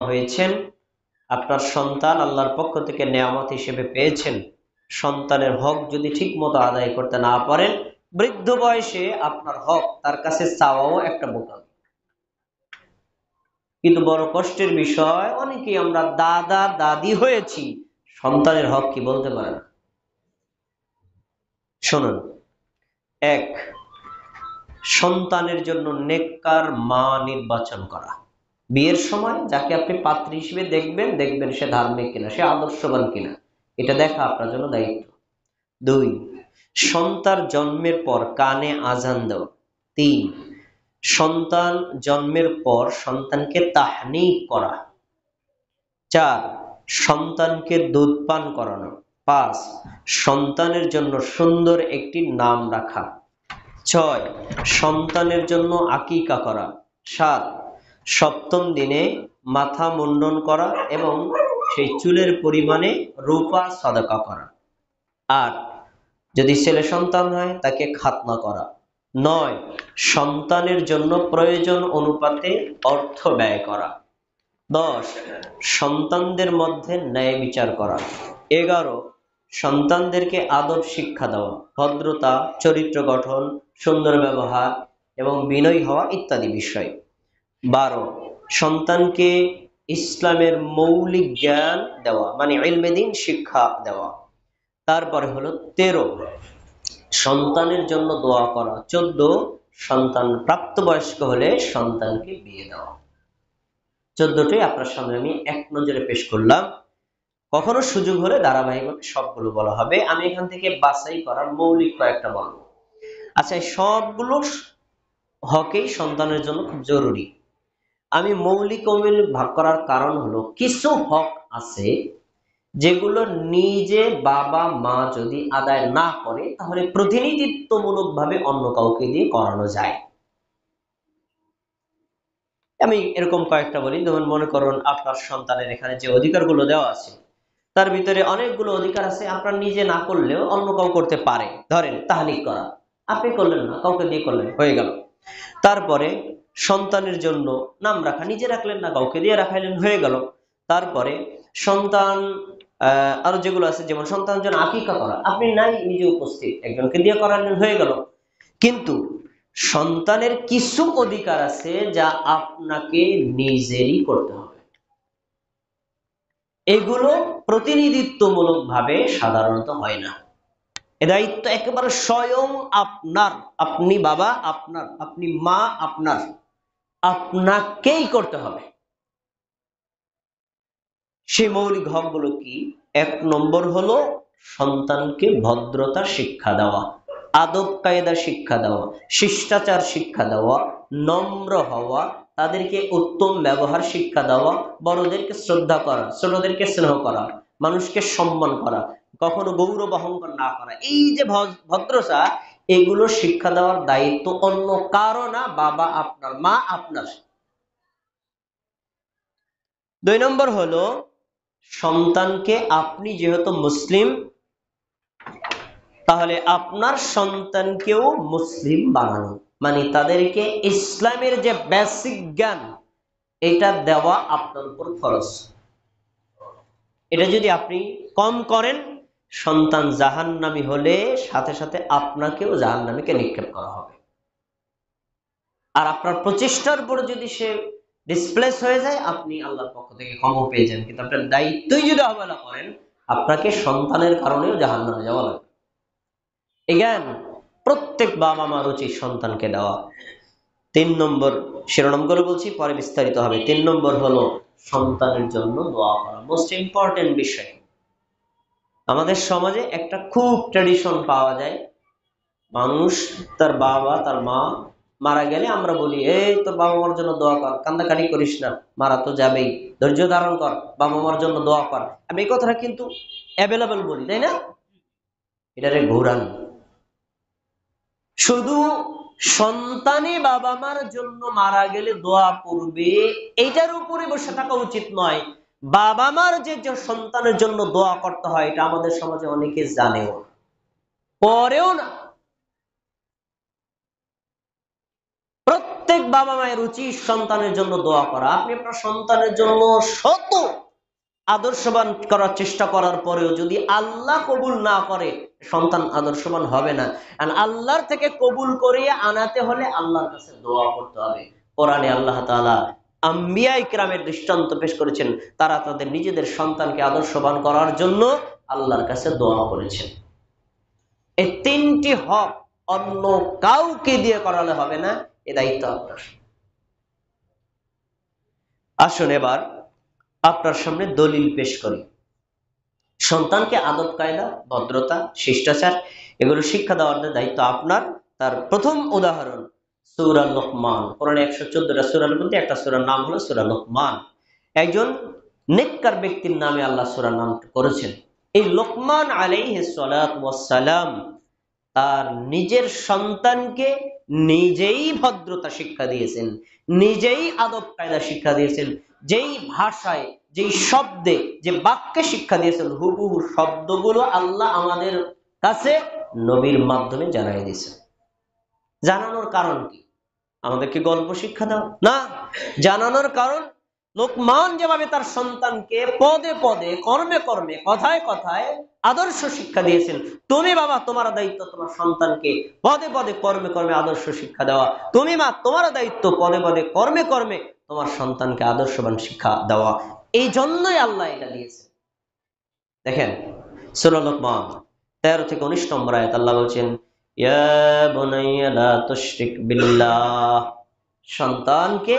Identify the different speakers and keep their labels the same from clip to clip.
Speaker 1: হয়েছেন, আপনার সন্তান আল্লাহর পক্ষ থেকে নেয়ামত হিসেবে পেয়েছেন, সন্তানের হক যদি ঠিক মতো আদায় করতে না পারেন, বৃদ্ধ বয়সে আপনার হক তার কাছে চাওয়াও একটা বোকামি। কিন্তু বড় কষ্টের বিষয়, অনেকেই আমরা দাদা দাদি হয়েছি, সন্তানের হক কি বলতে পারে না। শুনুন, এক, সন্তানের জন্য নেককার মা নির্বাচন করা। বিয়ের সময় যাকে আপনি পাত্রী হিসেবে দেখবেন, দেখবেন সে ধার্মিক কিনা, সে আদর্শবান কিনা, এটা দেখা আপনার জন্য দায়িত্ব। দুই, সন্তান জন্মের পর কানে আজান দেওয়া। তিন, সন্তান জন্মের পর সন্তানকে তাহনীক করা। চার, সন্তানকে দুধ পান করানো। পাঁচ, সন্তানের জন্য সুন্দর একটি নাম রাখা। ছয়, সন্তানের জন্য আকিকা করা। সাত, সপ্তম দিনে মাথা মুন্ডন করা এবং সেই চুলের পরিমাণে রূপা সাদাকা করা। আট, যদি ছেলে সন্তান হয় তাকে খাতনা করা। নয়, সন্তানের জন্য প্রয়োজন অনুপাতে অর্থ ব্যয় করা। 10, সন্তানদের মধ্যে ন্যায় বিচার করা। 11, সন্তানদেরকে আদব শিক্ষা দেওয়া, ভদ্রতা, চরিত্র গঠন, সুন্দর ব্যবহার এবং বিনয়ী হওয়া ইত্যাদি বিষয়। 12, সন্তানকে ইসলামের মৌলিক জ্ঞান দেওয়া, মানে ইলমে দ্বীন শিক্ষা দেওয়া। তারপরে হলো 13, সন্তানের জন্য দোয়া করা। 14, সন্তান প্রাপ্তবয়স্ক হলে সন্তানকে বিয়ে দেওয়া। 14টি আপনার সামনে আমি এক নজরে পেশ করলাম। কখনো সুযোগ হলে ধারাবাহিকভাবে সবগুলো বলা হবে, আমি এখান থেকে বাছাই করার মৌলিক কয়েকটা বলবো। আচ্ছা, সবগুলো হকেই সন্তানের জন্য খুব জরুরি। আমি মৌলিক অমৌলিক ভাগ করার কারণ হলো, কিছু হক আছে যেগুলো নিজে বাবা মা যদি আদায় না করে, তাহলে প্রতিনিধিত্বমূলক ভাবে অন্য কাউকে দিয়ে করানো যায়। আমি এরকম কয়েকটা বলি। যেমন মনে করুন, আপনার সন্তানের এখানে যে অধিকারগুলো দেওয়া আছে, তার ভিতরে অনেকগুলো অধিকার আছে আপনার নিজে না করলেও অন্য কাউ করতে পারে। ধরেন তাহনিক করা, আপনি করলেন না, কাউকে দিয়ে করলেন, হয়ে গেল। তারপরে সন্তানের জন্য নাম রাখা, নিজে রাখলেন না, কাউকে দিয়ে রাখাইলেন, হয়ে গেল। তারপরে সন্তান আরো যেগুলো আছে, যেমন সন্তানের জন্য আকিকা করা, আপনি নাই নিজে উপস্থিত, একজনকে দিয়ে করালেন, হয়ে গেল। কিন্তু সন্তানের কিছু অধিকার আছে যা আপনাকে নিজেরই করতে হবে। এগুলো প্রতিনিধিত্বমূলক ভাবে সাধারণত হয় না। এ দায়িত্ব একেবারে স্বয়ং আপনার। আপনি বাবা আপনার, আপনি মা আপনার, আপনাকেই করতে হবে। সেই মৌলিক হকগুলো কি? 1 নম্বর হলো সন্তানকে ভদ্রতা শিক্ষা দেওয়া, আদব কায়দা শিক্ষা দেওয়া, শিষ্টাচার শিক্ষা দেওয়া, নম্র হওয়া, তাদেরকে উত্তম ব্যবহার শিক্ষা দেওয়া, বড়দেরকে শ্রদ্ধা করা, ছোটদেরকে স্নেহ করা, মানুষকে সম্মান করা, কখনো গৌরব অহংকার না করা। এই যে ভদ্রতা, এগুলো শিক্ষা দেওয়ার দায়িত্ব অন্য কারো না, বাবা আপনার, মা আপনার। 2 নম্বর হলো সন্তানকে, আপনি যেহেতু মুসলিম, তাহলে আপনার সন্তানকেও মুসলিম বানানো, মানে তাদেরকে ইসলামের যে বেসিক জ্ঞান, এটা দেওয়া আপনার উপর ফরজ। এটা যদি আপনি কম করেন, সন্তান জাহান্নামী হলে সাথে সাথে আপনাকেও জাহান্নামীকে নিক্ষেপ করা হবে। আর আপনার প্রচেষ্টার উপর যদি সে ডিসপ্লেস হয়ে যায়, আপনি আল্লাহর পক্ষ থেকে ক্ষমা পেয়ে যান। কিন্তু আপনার দায়িত্বই যদি অবহেলা করেন, আপনাকে সন্তানের কারণেও জাহান্নামে যাওয়া লাগবে। এই জ্ঞান প্রত্যেক বাবা মার উচিত সন্তানকে দেওয়া। 3 নম্বর, শিরোনামগুলো বলছি, পরে বিস্তারিত হবে। 3 নম্বর হলো সন্তানের জন্য দোয়া করা, মোস্ট ইম্পর্টেন্ট বিষয়। আমাদের সমাজে একটা খুব ট্র্যাডিশন পাওয়া যায়, মানুষ তার বাবা তার মা মারা গেলে আমরা বলি, এই তোর বাবা মার জন্য দোয়া কর, কান্দাকাটি করিস না, মারা তো যাবেই, ধৈর্য ধারণ কর, বাবা মার জন্য দোয়া কর। আমি এই কথাটা কিন্তু অ্যাভেলেবল বলি, তাই না? এটারে ঘোরান। শুধু সন্তানে বাবা মার জন্য মারা গেলে দোয়া করবে, এইটার উপরে বসে থাকা উচিত নয়। বাবা মার যে সন্তানের জন্য দোয়া করতে হয়, এটা আমাদের সমাজে অনেকে জানেও, পরেও না। প্রত্যেক বাবা মায়ের উচিত সন্তানের জন্য দোয়া করা। আপনি আপনার সন্তানের জন্য শত আদর্শবান করার চেষ্টা করার পরেও যদি আল্লাহ কবুল না করে, সন্তান আদর্শবান হবে না। আর আল্লাহর থেকে কবুল করিয়ে আনাতে হলে আল্লাহর কাছে দোয়া করতে হবে। কোরআনে আল্লাহ তাআলা আম্বিয়া ইকরামের দৃষ্টান্ত পেশ করেছেন, তারা তাদের নিজেদের সন্তানকে আদর্শবান করার জন্য আল্লাহর কাছে দোয়া করেছেন। এই তিনটি হক অন্য কাউকে দিয়ে করালে হবে না, এ দায়িত্ব আপনার। আসুন এবার আপনার সামনে দলিল পেশ করি। সন্তানকে আদব কায়দা, ভদ্রতা, শিষ্টাচার এগুলো শিক্ষা দেওয়ার দায়িত্ব আপনার। তার প্রথম উদাহরণ সূরা লোকমান। কোরআনে 114টা সূরার মধ্যে একটা সূরার নাম হলো সূরা লোকমান। একজন নেককার ব্যক্তির নামে আল্লাহ সূরার নাম করেছেন। এই লোকমান আলাইহিস সালাতু ওয়াস সালাম তার নিজের সন্তানকে নিজেই ভদ্রতা শিক্ষা দিয়েছেন, নিজেই আদব কায়দা শিক্ষা দিয়েছেন। যেই ভাষায়, যেই শব্দে, যে বাক্যে শিক্ষা দিয়েছেন, হুবহু শব্দগুলো আল্লাহ আমাদের কাছে নবীর মাধ্যমে জানাই দিয়েছেন। জানানোর কারণ কি? আমাদেরকে গল্প শিক্ষা দাও না, জানানোর কারণ লোকমান যেভাবে তার সন্তানকে পদে পদে, কর্মে কর্মে, কথায় কথায় আদর্শ শিক্ষা দিয়েছেন, তুমি বাবা তোমার দায়িত্ব তোমার সন্তানকে পদে পদে, কর্মে কর্মে আদর্শ শিক্ষা দেওয়া। তুমি মা তোমার দায়িত্ব পদে পদে, কর্মে কর্মে তোমার সন্তানকে আদর্শবান শিক্ষা দেওয়া। এই জন্যই আল্লাহ এটা দিয়েছে। দেখেন সূরা লোকমান 13 থেকে 19 নম্বর আয়াত আল্লাহ বলছেন, ইয়া বুনাইয়া লা তুশরিক বিল্লাহ। সন্তানকে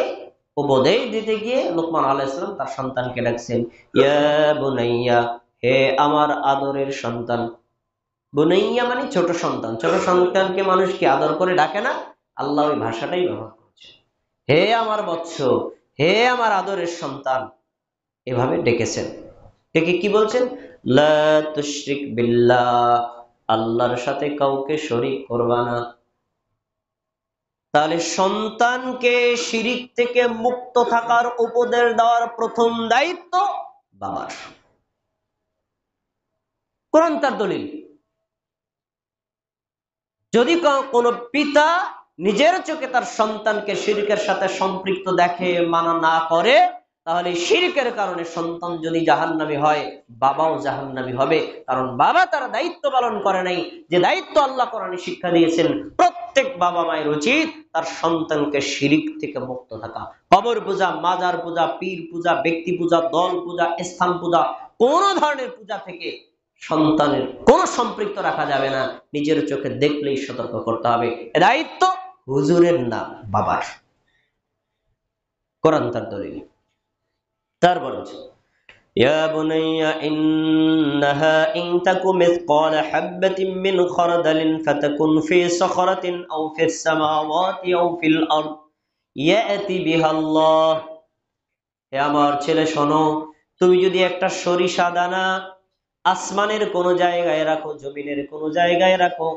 Speaker 1: উপদেশ দিতে গিয়ে লোকমান আলাইহিস সালাম তার সন্তানকে ডাকছেন ইয়া বুনাইয়া, হে আমার আদরের সন্তান। বুনাইয়া মানে ছোট সন্তান। ছোট সন্তানকে মানুষ কি আদর করে ডাকে না? আল্লাহ ওই ভাষাটাই ব্যবহার করছে। হে আমার বৎস, হে আমার আদরের সন্তান, এভাবে ডেকেছেন। ডেকে কি বলছেন? লা তুশরিক বিল্লাহ, আল্লাহর সাথে কাউকে শরীক করবা না। তাহলে সন্তানকে শিরিক থেকে মুক্ত থাকার উপদেশ দেওয়ার প্রথম দায়িত্ব বাবার। কোরআন তার দলিল। যদি কোনো পিতা নিজের চোখে তার সন্তানকে শিরকের সাথে সম্পৃক্ত দেখে, মানা না করে, তাহলে শিরকের কারণে সন্তান যদি জাহান্নামী হয়, বাবাও জাহান্নামী হবে। কারণ বাবা তার দায়িত্ব পালন করে নাই, যে দায়িত্ব আল্লাহ কোরআনে শিক্ষা দিয়েছেন। প্রত্যেক বাবা মায়ের উচিত তার সন্তানকে শিরিক থেকে মুক্ত থাকা। কবর পূজা, মাজার পূজা, পীর পূজা, ব্যক্তি পূজা, দল পূজা, স্থান পূজা, কোন ধরনের পূজা থেকে সন্তানের কোন সম্পৃক্ত রাখা যাবে না। নিজের চোখে দেখলেই সতর্ক করতে হবে। দায়িত্ব হুজুরের না, বাবার। কোরআন তার দলিল। তারপর ইয়া বুনাইয়া ইন্নাহা ইন তাকু মিসকালা হাববাতিন মিন খারদালিন ফাতাকুন ফি সাখরাতিন আও ফিস সামাওয়াতি আও ফিল আরদ ইয়াতি বিহাল্লাহ। হে আমার ছেলে শোনো, তুমি যদি একটা সরিষা দানা আসমানের কোন জায়গায় রাখো, জমিনের কোন জায়গায় রাখো,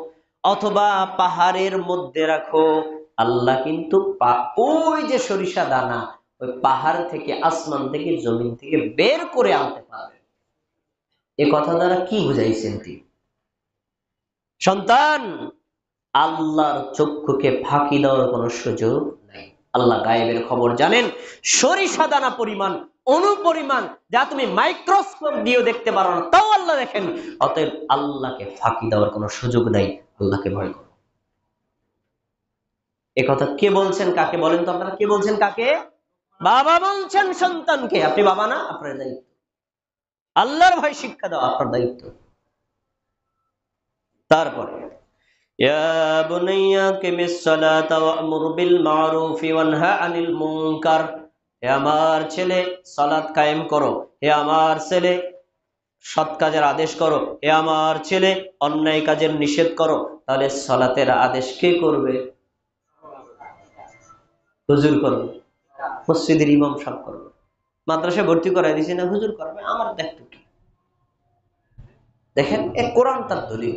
Speaker 1: অথবা পাহাড়ের মধ্যে রাখো, আল্লাহ কিন্তু ওই যে সরিষা দানা ওই পাহাড় থেকে, আসমান থেকে, জমিন থেকে বের করে আনতে পারবে। এ কথা দ্বারা কি বুঝাইছেন তিনি? সন্তান, আল্লাহর চক্ষুকে ফাঁকি দেওয়ার কোন সুযোগ নাই। আল্লাহ গায়েবের খবর জানেন, সরিষা দানা পরিমাণ, অনুপরিমাণ, যা তুমি মাইক্রোস্কোপ দিয়েও দেখতে পারো না, তাও আল্লাহ দেখেন। অতএব আল্লাহকে ফাঁকি দেওয়ার কোনো সুযোগ নাই। আল্লাহকে ভয় করো। এ কথা কে বলছেন? কাকে বলেন তো আপনারা? কে বলছেন কাকে? বাবা বলছেন সন্তানকে। আপনি বাবা না? আপনার দায়িত্ব আল্লাহর ভয় শিক্ষা দেওয়া, আপনার দায়িত্ব। তারপরে ইয়া বুনাইয়া কিমিস সালাতা ওয়া'মুর বিল মা'রুফি ওয়ানহা আনিল মুনকার। হে আমার ছেলে, সালাত কায়েম করো। হে আমার ছেলে, সৎ কাজের আদেশ করো। হে আমার ছেলে, অন্যায় কাজের নিষেধ করো। তাহলে সালাতের আদেশ কে করবে? হুজুর করবে, মসজিদের ইমাম সাহেব করবে। মাদ্রাসায় ভর্তি করাই দিয়েছি না, হুজুর করবে। আমার দেখতে কি? দেখেন, এ কোরআন তার দলিল।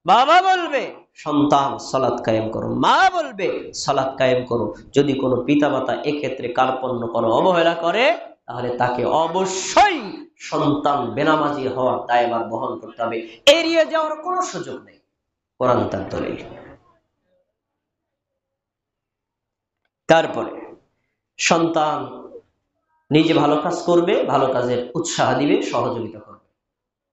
Speaker 1: বাবা বলবে সন্তান সালাত কায়েম করো, মা বলবে সালাত কায়েম করো। যদি কোনো পিতামাতা এক্ষেত্রে কার্পণ্য করো, অবহেলা করে, তাহলে তাকে অবশ্যই সন্তান বেনামাজি হওয়ার দায়ভার বহন করতে হবে। এড়িয়ে যাওয়ার কোনো সুযোগ নেই। কোরআন তার দলিল। তারপরে সন্তান নিজে ভালো কাজ করবে, ভালো কাজের উৎসাহ দিবে, সহযোগিতা করবে।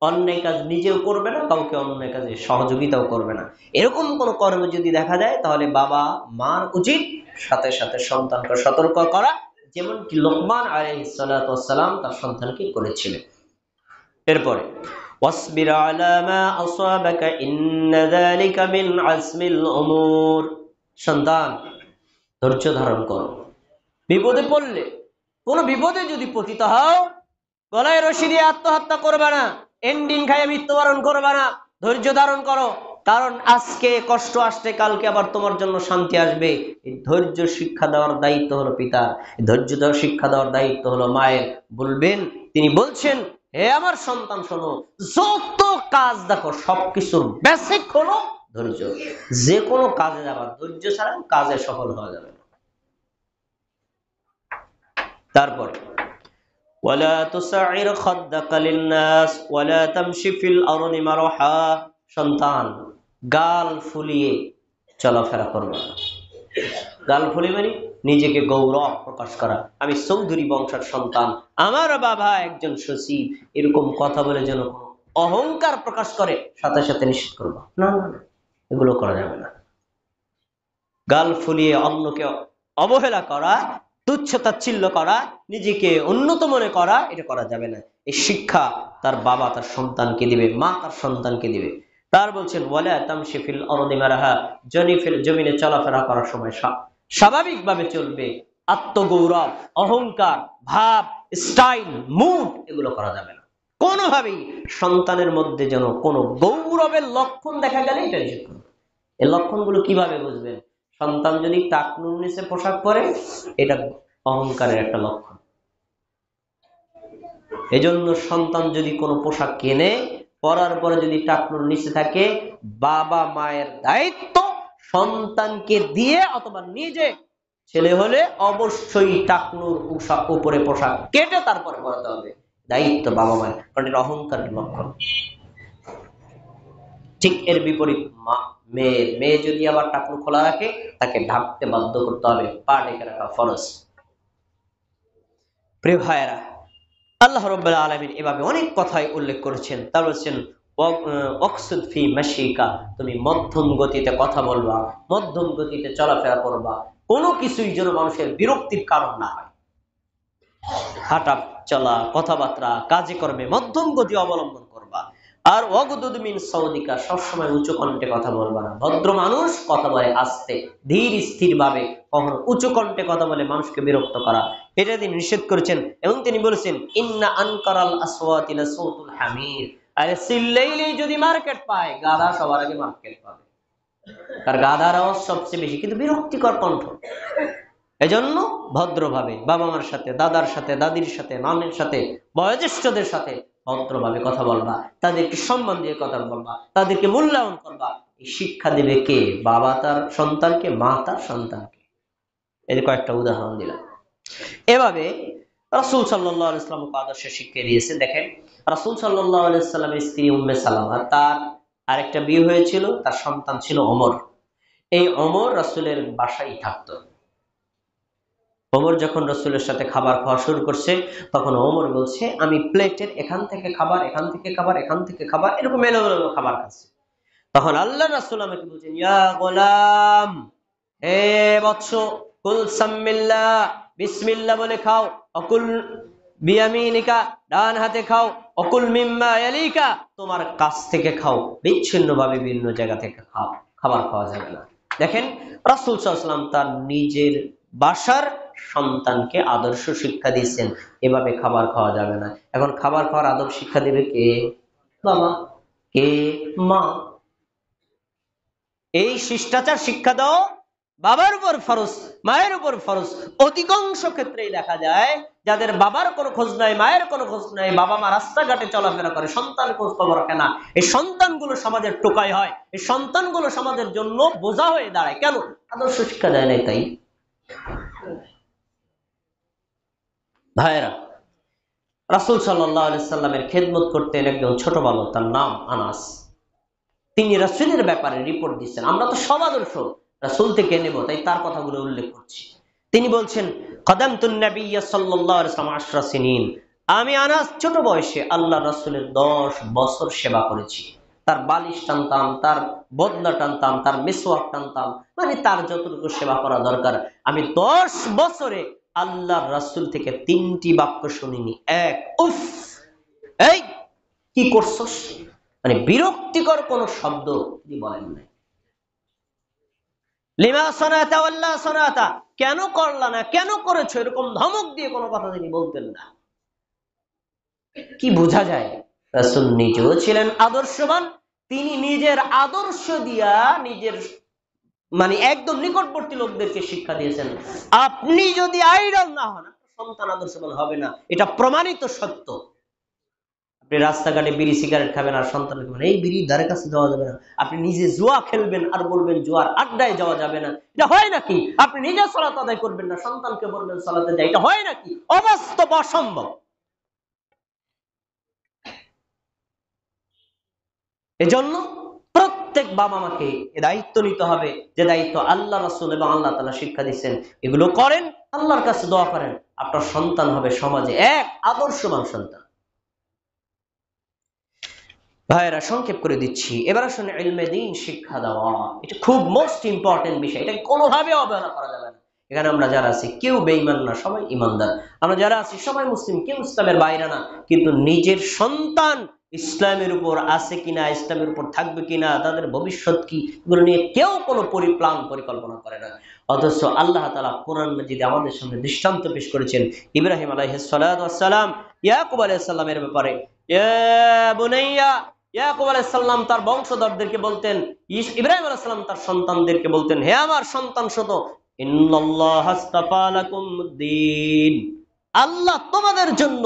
Speaker 1: অন্যায় কাজ নিজেও করবে না, কাউকে অন্যায় কাজে সহযোগিতাও করবে না। এরকম কোন কর্ম যদি দেখা যায়, তাহলে বাবা মার উচিত সাথে সাথে সন্তানকে সতর্ক করা, যেমনটি লোকমান আলাইহিস সালাতু ওয়াস সালাম তার সন্তানকে করেছিলেন। এরপরে ওয়াসবির আলা মা আসাবাকা ইন্না যালিকা মিন আজমিল উমুর, সন্তান ধৈর্য ধারণ করো। বিপদে পড়লে, কোন বিপদে যদি পতিত হও, গলায় রশি দিয়ে আত্মহত্যা করবে না, এন্ডিং খাইয়ে মৃত্যুবরণ করবে না, ধৈর্য ধারণ করো। কারণ আজকে কষ্ট আসছে, কালকে আবার তোমার জন্য শান্তি আসবে। এই ধৈর্য শিক্ষা দেওয়ার দায়িত্ব হলো পিতার, ধৈর্য দেওয়ার শিক্ষা দেওয়ার দায়িত্ব হলো মায়ের। বলবেন, তিনি বলছেন, হে আমার সন্তান শোনো, যত কাজ দেখো সবকিছুর বেসিক হলো ধৈর্য। যে কোনো কাজে যাবার ধৈর্য ছাড়া কাজে সফল হওয়া যাবে না। তারপরে ওয়ালা তুসাইর খাদ্দাকা লিন্নাস ওয়ালা তামশি ফিল আরদি মারহা, সন্তান গাল ফুলিয়ে চলাফেরা করবে না। গাল ফুলিয়ে মানে নিজেকে গৌরব প্রকাশ করা, আমি চৌধুরী বংশের সন্তান, আমার বাবা একজন সচিব, এরকম কথা বলে যেন কোনো অহংকার প্রকাশ করে, সাথে সাথে নিষেধ করবো না, এগুলো করা যাবে না। গাল ফুলিয়ে অন্যকে অবহেলা করা, তুচ্ছ-তাচ্ছিল্য করা, নিজেকে উন্নত মনে করা, এটা করা যাবে না। এই শিক্ষা তার বাবা তার সন্তানকে দিবে, মা তার সন্তানকে দিবে। তার বলছেন ওয়ালা তামশি ফিল আরদি মারহা, জমিনে চলাফেরা করার সময় স্বাভাবিকভাবে চলবে। আত্মগৌরব, অহংকার, ভাব, স্টাইল, মুড, এগুলো করা যাবে না কোনোভাবেই। সন্তানের মধ্যে যেন কোনো গৌরবের লক্ষণ দেখা গেলে এটা নিষেধ করবে। এই লক্ষণগুলো কিভাবে বুঝবেন? সন্তান যদি টাকনুর নিচে পোশাক পরে, এটা অহংকারের একটা লক্ষণ। এজন্য সন্তান যদি কোনো পোশাক কেনে, পরার পরে যদি টাকনুর নিচে থাকে, বাবা মায়ের দায়িত্ব সন্তানকে দিয়ে অথবা নিজে, ছেলে হলে অবশ্যই টাকনুর উপরে পোশাক কেটে তারপরে পরাতে হবে, দায়িত্ব বাবা মায়ের, কারণ এটা অহংকারের লক্ষণ। ঠিক এর বিপরীত মেয়ে যদি আবার টাকনু খোলা রাখে, তাকে ঢাকতে বাধ্য করতে হবে, পা ঢেকে রাখা ফরজ। প্রিয় ভাইয়েরা, আল্লাহ রাব্বুল আলামিন এভাবে অনেক কথাই উল্লেখ করেছেন। তার বলছেন ওয়াকসুদ ফি মাশিকা, তুমি মধ্যম গতিতে কথা বলবা, মধ্যম গতিতে চলাফেরা করবা, কোনো কিছুই যেন মানুষের বিরক্তির কারণ না হয়। হাঁটা চলা, কথাবার্তা, কাজে কর্মে মধ্যম গতি অবলম্বন করবা। আর ওয়াগদুদ মিন সাউদিকা, সবসময় উঁচু কণ্ঠে কথা বলবা না। ভদ্র মানুষ কথা বলে আস্তে, ধীর স্থির ভাবে, কখনো উঁচু কণ্ঠে কথা বলে মানুষকে বিরক্ত করা, এটা তিনি নিষেধ করেছেন। এবং তিনি বলেছেন ইন্না আনকারাল আসওয়াতি লাসাউতুল হামির, আরে চিল্লাইলেই যদি মার্কেট পায়, গাধা সবার আগে মার্কেট পাবে। তার গাধার আওয়াজ সবচেয়ে বেশি, কিন্তু বিরক্তিকর কণ্ঠ। এজন্য ভদ্রভাবে বাবা মার সাথে, দাদার সাথে, দাদির সাথে, নানের সাথে, বয়োজ্যেষ্ঠদের সাথে ভদ্রভাবে কথা বলবা, তাদেরকে সম্মান দিয়ে কথা বলবা, তাদেরকে মূল্যায়ন করবা। এই শিক্ষা দিবে কে? বাবা তার সন্তানকে, মা তার সন্তানকে। এই কয়েকটা উদাহরণ দিলাম। এভাবে রাসূল সাল্লাল্লাহু আলাইহি ওয়াসাল্লাম আদর্শ শিক্ষা দিয়েছেন। দেখেন, রাসূল সাল্লাল্লাহু আলাইহি ওয়াসাল্লামের স্ত্রী উম্মে সালামা, তার আরেকটা বিয়ে হয়েছিল, তার সন্তান ছিল ওমর। এই ওমর রাসূলের বাসায় থাকতো। ওমর যখন রাসূলের সাথে খাবার খাওয়া শুরু করছে, তখন ওমর বলছে, আমি প্লেটের এখান থেকে খাবার, এখান থেকে খাবার, এখান থেকে খাবার, এরকম এলোমেলো খাবার খাচ্ছি। তখন আল্লাহর রাসূল আমাকে বলছেন, ইয়া গোলাম, হে বৎস, কুল সাম্মিল্লাহ, বিসমিল্লাহ বলে খাও, অকুল বিয়ামিনিকা, ডান হাতে খাও, অকুল মিম্মা ইয়ালিকা, তোমার কাছ থেকে খাও, বিচ্ছিন্নভাবে বিভিন্ন জায়গা থেকে খাও, খাবার খাওয়া যাবে না। দেখেন, রাসূল সাল্লাল্লাহু আলাইহি ওয়াসাল্লাম তার নিজের বাসার সন্তানকে আদর্শ শিক্ষা দিয়েছেন, এভাবে খাবার খাওয়া যাবে না। এখন খাবার খাওয়ার আদব শিক্ষা দিবে কে? বাবা, কে? মা। এই শিষ্টাচার শিক্ষা দাও বাবার উপর ফরজ, মায়ের উপর ফরজ। অধিকাংশ ক্ষেত্রেই দেখা যায়, যাদের বাবার কোনো খোঁজ নাই, মায়ের কোনো খোঁজ নাই, বাবা মা রাস্তাঘাটে চলাফেরা করে, সন্তান খোঁজ খবর রাখে না, এই সন্তানগুলো সমাজের টোকাই হয়, এই সন্তানগুলো সমাজের জন্য বোঝা হয়ে দাঁড়ায়। কেন? আদর্শ শিক্ষা দেয় নাই তাই। ভাইয়েরা, রাসূল সাল্লাল্লাহু আলাইহি সাল্লামের খেদমত করতেন একজন ছোট বালক, তার নাম আনাস। তিনি রাসূলের ব্যাপারে রিপোর্ট দিচ্ছেন। আমরা তো সব আদর্শ রাসূল থেকে নেব, তাই তার কথাগুলো উল্লেখ করছি। তিনি বলছেন কদামতুন নবিয়্য সাল্লাল্লাহু আলাইহি ওয়াসাল্লাম 10 সিনিন, আমি আনাস ছোট বয়সে আল্লাহ রাসূলের 10 বছর সেবা করেছি। তার বালিশ টানতাম, তার বদনা টানতাম, তার মিসওয়াক টানতাম, মানে তার যতটুকু সেবা করা দরকার। আমি 10 বছরে আল্লাহর রাসূল থেকে 3টি বাক্য শুনিনি। এক, উফ, এই কি করছস, মানে বিরক্তিকর কোন শব্দ তিনি বলেন নাই। লিমা সানাতা ওয়াল্লা সানাতা, কেন করলা না, কেন করেছো, এরকম ধমক দিয়ে কোনো কথা তিনি বলতেন না। কি বোঝা যায়? রাসূল নিজেও ছিলেন আদর্শবান। তিনি নিজের আদর্শ দিয়া নিজের মানে একদম নিকটবর্তী লোকদেরকে শিক্ষা দিয়েছেন। আপনি যদি আইডল না হন, সন্তান আদর্শবান হবে না, এটা প্রমাণিত সত্য। আপনি রাস্তাঘাটে বিড়ি সিগারেট খাবেন আর সন্তানকে বলেন এই বিড়ির ধারে কাছে যাওয়া যাবে না। আপনি নিজে জুয়া খেলবেন আর বলবেন জুয়ার আড্ডায় যাওয়া যাবে না। এটা হয় নাকি? আপনি নিজে সালাত আদায় করবেন না, সন্তানকে বলবেন সালাতে যাই। এটা হয় নাকি? অবাস্তব, অসম্ভব। এজন্য প্রত্যেক বাবা মাকে এ দায়িত্ব নিতে হবে, যে দায়িত্ব আল্লাহ রাসূল এবং আল্লাহ তাআলা শিক্ষা দিচ্ছেন। এগুলো করেন, আল্লাহর কাছে দোয়া করেন, আপনার সন্তান হবে সমাজে এক আদর্শবান সন্তান। ভাইয়েরা, সংক্ষেপ করে দিচ্ছি, এবার আসলে ইলমে দ্বীন শিক্ষা দেওয়া, এটা খুব মোস্ট ইম্পর্টেন্ট বিষয়। এটা কোনোভাবে অবহেলা করা যাবে না। এখানে আমরা যারা আছি কেউ বেঈমান না, সবাই ইমানদার। আমরা যারা আছি সবাই মুসলিম, কেউ ইসলামের বাইরে না। কিন্তু নিজের সন্তান ইসলামের উপর আছে কিনা, ইসলামের উপর থাকবে কিনা, তাদের ভবিষ্যৎ কি, এগুলো নিয়ে কেউ কোনো পরিপ্লান পরিকল্পনা করে না। অথচ আল্লাহ তাআলা কোরআন মাজিদে আমাদের সামনে দৃষ্টান্ত পেশ করেছেন ইব্রাহিম আলাইহিস সালাতু ওয়াস সালাম, ইয়াকুব আলাইহিস সালামের ব্যাপারে। ইয়া বুনাইয়া, ইয়াকুব আলাইহিস সালাম তার বংশধরদেরকে বলতেন, ইব্রাহিম আলাইহিস সালাম তার সন্তানদেরকে বলতেন, হে আমার সন্তান শোনো, ইন্নাল্লাহা আস্তাফা লাকুমুদ্দীন, আল্লাহ তোমাদের জন্য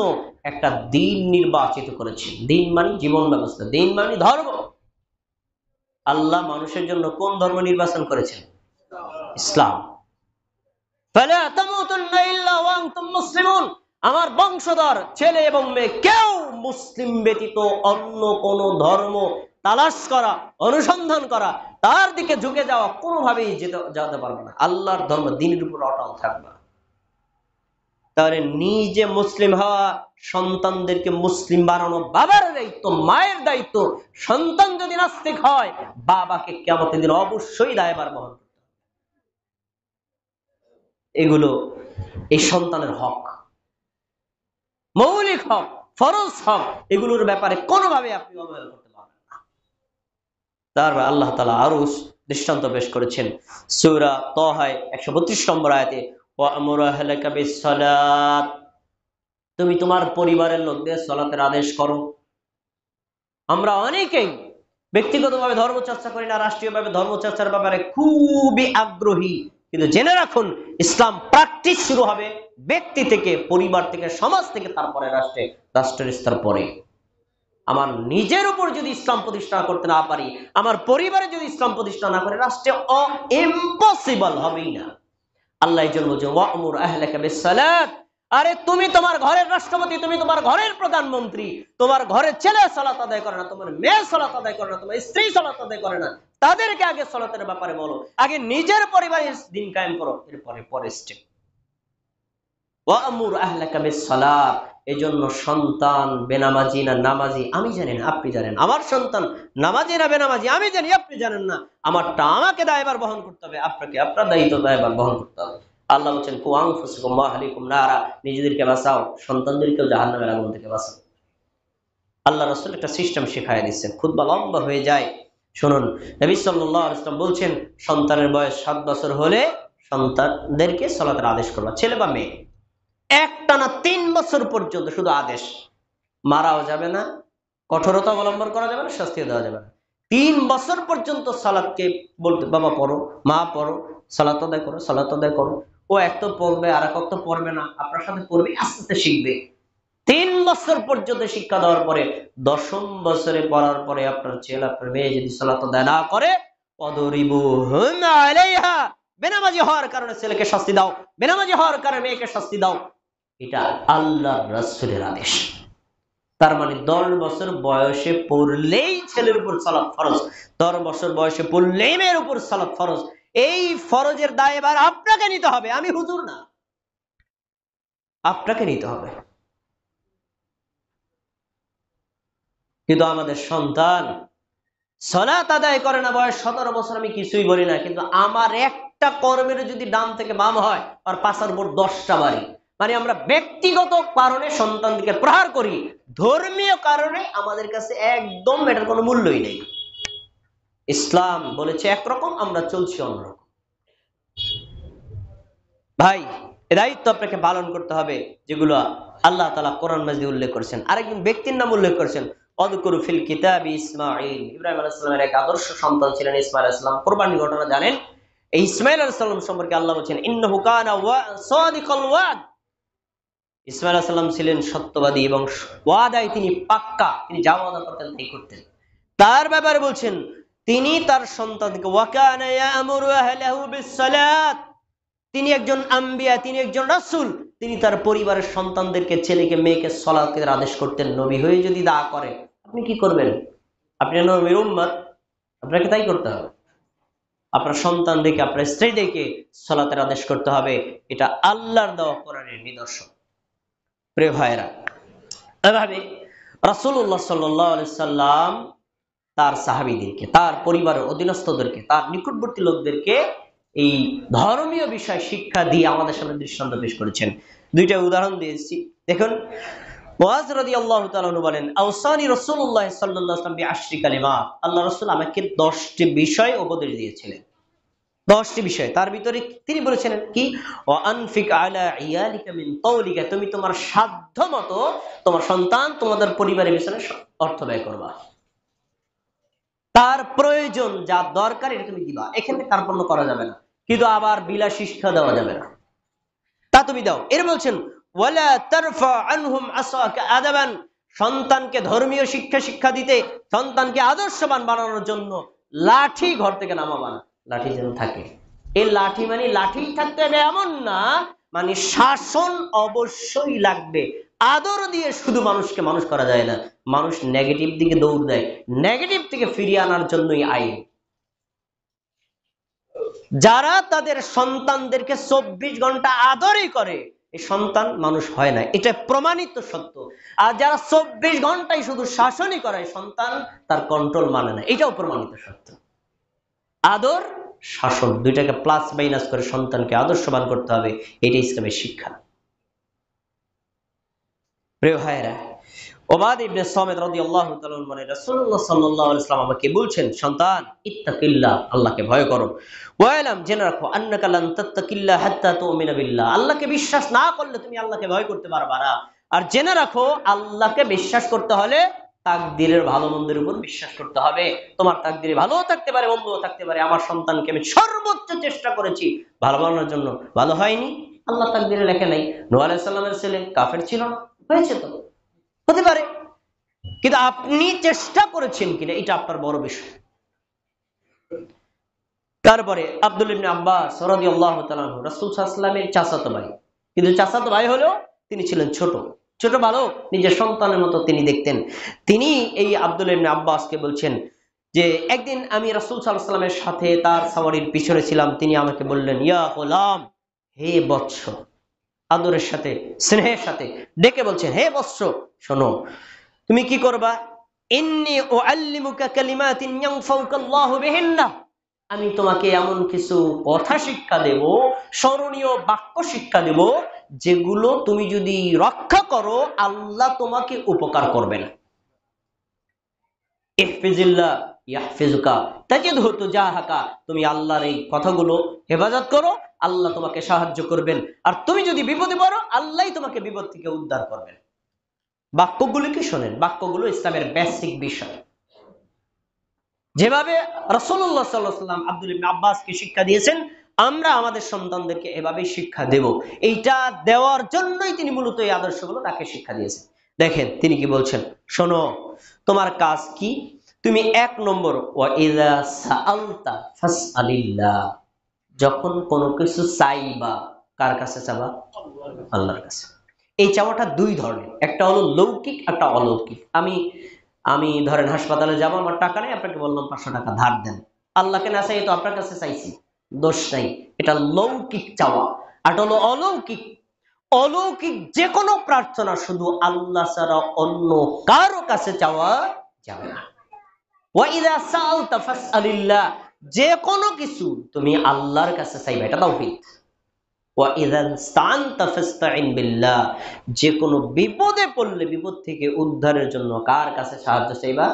Speaker 1: একটা দ্বীন নির্বাচিত করেছেন। দ্বীন মানে জীবন ব্যবস্থা, দ্বীন মানে ধর্ম। আল্লাহ মানুষের জন্য কোন ধর্ম নির্বাচন করেছেন? ইসলাম। ফালা তামুতুন্না ইল্লা ওয়া আনতুম মুসলিমুন, আমার বংশধর ছেলে এবং মেয়ে কেউ মুসলিম ব্যতীত অন্য কোন ধর্ম তালাশ করা, অনুসন্ধান করা, তার দিকে ঝুঁকে যাওয়া কোনোভাবেই যেতে পারবে না। আল্লাহর ধর্ম, দ্বীনের উপর অটল থাকবে। তাহলে নিজে মুসলিম হওয়া, সন্তানদেরকে মুসলিম বানানো বাবার দায়িত্ব, মায়ের দায়িত্ব। সন্তান যদি নাস্তিক হয়, বাবাকে কিয়ামতের দিন অবশ্যই দায়ভার বহন করতে হবে। এগুলো এই সন্তানের হক, মৌলিক হক, ফরজ হক। এগুলোর ব্যাপারে কোনোভাবে আপনি অবহেলা করতে পারবেন না। তারপর আল্লাহ তাআলা আরো দৃষ্টান্ত পেশ করেছেন সূরা তাহা 132 নম্বর আয়াতে, ওয়া'মুর আহলাকা বিস-সালাত, তুমি তোমার পরিবারের লোকদের সালাতের আদেশ করো। আমরা অনেকেই ব্যক্তিগতভাবে ধর্ম চর্চা করি না, রাষ্ট্রীয়ভাবে ধর্ম চর্চার ব্যাপারে খুবই আগ্রহী। কিন্তু জেনে রাখুন, ইসলাম প্র্যাকটিস শুরু হবে ব্যক্তি থেকে, পরিবার থেকে, সমাজ থেকে, তারপরে রাষ্ট্রে, রাষ্ট্রের স্তর পরে। আমার নিজের উপর যদি ইসলাম প্রতিষ্ঠা করতে না পারি, আমার পরিবারে যদি ইসলাম প্রতিষ্ঠা না করে, রাষ্ট্রে ইম্পসিবল হবেই না। আল্লাহ এই জন্য বলছেন ওয়া'মুর আহলাকা বিস-সালাত, আরে তুমি তোমার ঘরের রাষ্ট্রপতি, তুমি তোমার ঘরের প্রধানমন্ত্রী, তোমার ঘরের ছেলে সালাত আদায় করে না, তোমার মেয়ে সালাত আদায় করে না, তোমার স্ত্রী সালাত আদায় করে না, তাদেরকে আগে সালাতের ব্যাপারে বলো। আগে নিজের পরিবারে দিন কায়েম করো, এরপরে পরের স্টেপ। ওয়া'মুর আহলাকা বিস-সালাত, এজন্য সন্তান বেনামাজি না নামাজি আমি জানি না, আপনি জানেন। আমার সন্তান নামাজি না বেনামাজি আমি জানি, আপনি জানেন না। আমারটা আমাকে দায়ভার বহন করতে হবে, আপনাকে আপনার দায়িত্ব দায়ভার বহন করতে হবে। আল্লাহ বলছেন কু আনফুসাকুম ওয়া আহলিকুম নারা, নিজেদেরকে বাঁচাও, সন্তানদেরকেও জাহান্নামের আগুন থেকে বাঁচাও। আল্লাহ রাসূল একটা সিস্টেম শিখায় দিচ্ছেন। খুতবা লম্বা হয়ে যায়, শুনুন। নবী সাল্লাল্লাহু আলাইহি ওয়াসাল্লাম বলছেন, সন্তানের বয়স 7 বছর হলে সন্তানদেরকে সালাতের আদেশ করবা, ছেলে বা মেয়ে। একটানা 3 বছর পর্যন্ত শুধু আদেশ, মারাও যাবে না, কঠোরতা অবলম্বন করা যাবে না, শাস্তি দেওয়া যাবে না। 3 বছর পর্যন্ত সালাতকে বলতে, বাবা পড়ো, মা পড়ো, সালাত আদায় করো, সালাত আদায় করো। ও এক তো পড়বে, আর এক তো পড়বে না, আপনার সাথে পড়বে, আস্তে আস্তে শিখবে। 3 বছর পর্যন্ত শিক্ষা দেওয়ার পরে 10ম বছরে পড়ার পরে আপনার ছেলে, আপনার মেয়ে যদি সালাত আদায় না করে, ওয়াদরিবুহুন্না আলাইহা, বেনামাজি হওয়ার কারণে ছেলেকে শাস্তি দাও, বেনামাজি হওয়ার কারণে মেয়েকে শাস্তি দাও। এটা আল্লাহর রাসূলের আদেশ। তার মানে 10 বছর বয়সে পড়লেই ছেলের উপর সালাত ফরজ, 10 বছর বয়সে পড়লেই মেয়ের উপর সালাত ফরজ। এই ফরজের দায়ভার আপনাকে আপনাকে নিতে হবে, আমি হুজুর না, আপনাকে নিতে হবে। কিন্তু আমাদের সন্তান সালাত আদায় করে না, বয়স 17 বছর, আমি কিছুই বলি না, কিন্তু আমার একটা কর্মের যদি ডান থেকে বাম হয় আর পাশার উপর 10টা বাড়ি, মানে আমরা ব্যক্তিগত কারণে সন্তানকে প্রহার করি, ধর্মীয় কারণে আমাদের কাছে একদম এটার কোনো মূল্যই নেই। ইসলাম বলেছে একরকম, আমরা চলছি অন্যরকম। ভাই, এ দায়িত্ব আপনাকে পালন করতে হবে যেগুলো আল্লাহ তাআলা কোরআন মাজিদে উল্লেখ করেছেন। আরেকজন ব্যক্তির নাম উল্লেখ করেছেন, অযকুরু ফিল কিতাবি ইসমাঈল। ইব্রাহিম আলাইহিস সালামের এক আদর্শ সন্তান ছিলেন ইসমাঈল আলাইহিস সালাম। কুরবানির ঘটনা জানেন। এই ইসমাঈল আলাইহিস সালাম সম্পর্কে আল্লাহ বলেছেন, ইন্নাহু কানা সাদিকাল ওয়াদ। ইসমাঈল আলাইহিস সালাম ছিলেন সত্যবাদী এবং ওয়াদায় তিনি পাক্কা, তিনি যা ওয়াদা করতেন তাই করতেন। তার ব্যাপারে বলছেন, তিনি তার সন্তানকে ওয়া কানা ইয়া'মুরু আহলাহু বিস-সালাত, তিনি একজন আম্বিয়া, তিনি একজন রাসূল, তিনি তার পরিবারের সন্তানদেরকে, ছেলেকে মেয়েকে সালাতের আদেশ করতেন। নবী হয়ে যদি দা করে, আপনি কি করবেন? আপনি নবীর উম্মত, আপনাকে তাই করতে হবে। আপনার সন্তানদেরকে, আপনার স্ত্রীদেরকে সালাতের আদেশ করতে হবে। এটা আল্লাহর দেওয়া কোরআনের নিদর্শন। প্রিয় ভাইরা, এভাবে রাসূলুল্লাহ সাল্লাল্লাহু আলাইহি সাল্লাম তার সাহাবীদেরকে, তার পরিবারের অধীনস্থদেরকে, তার নিকটবর্তী লোকদেরকে এই ধর্মীয় বিষয় শিক্ষা দিয়ে আমাদের সামনে দৃষ্টান্ত পেশ করেছেন। দুইটা উদাহরণ দিয়েছি, দেখুন। মুআয রাদিয়াল্লাহু তাআলা আনহু বলেন, আওসানি রাসূলুল্লাহ সাল্লাল্লাহু আলাইহি ওয়াসাল্লাম বিআশরি কালিমাত। আল্লাহ রাসূল আমাকে 10টি বিষয় উপদেশ দিয়েছিলেন। 10টি বিষয়, তার ভিতরে তিনি বলেছিলেন কি, ওয়া আনফিক আলা ইয়ালিকা মিন কওলিকা, তুমি তোমার সাধ্যমতো তোমার সন্তান, তোমাদের পরিবারের পিছনে অর্থ ব্যয় করবা। তার প্রয়োজন, যা দরকার, এটা তুমি দিবা, এখানে কার্পণ্য করা যাবে না, কিন্তু আবার বিলাসী শিক্ষা দেওয়া যাবে না, তা তুমি দাও। এর বলছেন, ওয়ালা তারফা আনহুম আসাকা আদাবান, সন্তানকে ধর্মীয় শিক্ষা দিতে, সন্তানকে আদর্শবান বানানোর জন্য লাঠি ঘর থেকে নামাবা না, লাঠি যেন থাকে। এই লাঠি মানে লাঠি থাকতে হবে এমন না, মানে শাসন অবশ্যই লাগবে। আদর দিয়ে শুধু মানুষকে মানুষ করা যায় না, মানুষ নেগেটিভ দিকে দৌড় দেয়, নেগেটিভ থেকে ফিরিয়ে আনার জন্যই আইন। যারা তাদের সন্তানদেরকে 24 ঘন্টা আদরই করে, এই সন্তান মানুষ হয় না, এটা প্রমাণিত সত্য। আর যারা 24 ঘন্টায় শুধু শাসনই করে, সন্তান তার কন্ট্রোল মানে না, এটাও প্রমাণিত সত্য। আদর, শাসন দুইটাকে প্লাস মাইনাস করে সন্তানকে আদর্শবান করতে হবে, এটা ইসলামের শিক্ষা। প্রিয় ভাইরা, ওবাদ ইবনে সামিত রাদিয়াল্লাহু তাআলা বলেন, রাসূলুল্লাহ সাল্লাল্লাহু আলাইহি ওয়াসাল্লাম আমাকে বলছেন, সন্তান, ইত্তাকিল্লাহ, আল্লাহকে ভয় করো, ওয়ালাম, জেনে রাখো, আন্নাকা লান তাত্তাকিল্লাহ হাত্তা তুমিনা বিল্লাহ, আল্লাহকে বিশ্বাস না করলে তুমি আল্লাহকে ভয় করতে পারবা না। আর জেনে রাখো, আল্লাহকে বিশ্বাস করতে হলে তাকদীরের ভালো মন্দের উপর বিশ্বাস করতে হবে। তোমার তাকদীরে ভালোও থাকতে পারে, মন্দও থাকতে পারে। আমার সন্তানকে আমি সর্বোচ্চ চেষ্টা করেছি ভালো বানানোর জন্য, ভালো হয়নি, আল্লাহ তাকদীরে লেখে নাই। নূহ আলাইহিস সালামের ছেলে কাফের ছিল না, হয়েছে তো, হতে পারে, কিন্তু আপনি চেষ্টা করেছেন কিনা, এটা আপনার বড় বিষয়। তারপরে আব্দুল্লাহ ইবনে আব্বাস রাদিয়াল্লাহু তাআলা আনহু, রাসূল সাল্লাল্লাহু আলাইহি ওয়াসাল্লামের চাচাতো ভাই, কিন্তু চাচাতো ভাই হলেও তিনি ছিলেন ছোট বালক, নিজের সন্তানের মতো তিনি দেখতেন। তিনি এই আব্দুল্লাহ ইবনে আব্বাসকে বলছেন যে, একদিন আমি রাসূল সাল্লাল্লাহু আলাইহি ওয়াসাল্লামের সাথে তার সাওয়ারির পিছনে ছিলাম, তিনি আমাকে বললেন, ইয়া গোলাম, হে বৎস, আদরের সাথে, স্নেহের সাথে ডেকে বলছেন, হে বৎস, শোনো, তুমি কি করবা, ইন্নী উআল্লিমুকা কালিমাতিন ইয়ানফাউকাল্লাহু বিহিন্না, আমি তোমাকে এমন কিছু কথা শিক্ষা দেব, স্মরণীয় বাক্য শিক্ষা দেব, যেগুলো তুমি যদি রক্ষা করো, আল্লাহ তোমাকে উপকার করবেন। ইহফিজিল্লাহ ইয়াহফিজুকা তাজিদহু তুজাহাকা, তুমি আল্লাহর এই কথাগুলো হেফাজত করো, আল্লাহ তোমাকে সাহায্য করবেন। আর তুমি যদি বিপদে পড়ো, আল্লাহই তোমাকে বিপদ থেকে উদ্ধার করবেন। বাক্যগুলো কি শোনেন, বাক্যগুলো ইসলামের বেসিক বিষয়। যেভাবে রাসূলুল্লাহ সাল্লাল্লাহু আলাইহি ওয়াসাল্লাম আব্দুল্লাহ ইবনে আব্বাসকে শিক্ষা দিয়েছেন, আমরা আমাদের সন্তানদেরকে এভাবে শিক্ষা দেব। এইটা দেওয়ার জন্যই তিনি মূলত এই আদর্শগুলো তাকে শিক্ষা দিয়েছেন। দেখেন তিনি কি বলছেন, শোনো, তোমার কাজ কি, তুমি 1 নম্বর, ওয়া ইযা সাআলতা ফাসআলিল্লাহ, যখন কোনো কিছু চাইবা, কার কাছে চাবা? আল্লাহর কাছে। এই চাওয়াটা দুই ধরনের, একটা হলো লৌকিক, একটা অলৌকিক। আমি ধরেন হাসপাতালে যাবো, আমার টাকা নেই, আপনাকে বললাম 500 টাকা ধার দেন, আল্লাহকে না চাই তো আপনার কাছে চাইছি, দোষ নাই, এটা লৌকিক চাওয়া। আর এটা হলো অলৌকিক। অলৌকিক যে কোনো প্রার্থনা শুধু আল্লাহ ছাড়া অন্য কারো কাছে চাওয়া যাবে না। ওয়াইদা সাআলতা ফাসআলিল্লাহ, যে কোনো কিছু তুমি আল্লাহর কাছে চাইবে, এটা তাওহীদ। ওয়াইদা ইসতাআনতা ফাসতাইন বিল্লাহ, যে কোনো বিপদে পড়লে বিপদ থেকে উদ্ধারের জন্য কার কাছে সাহায্য চাইবা?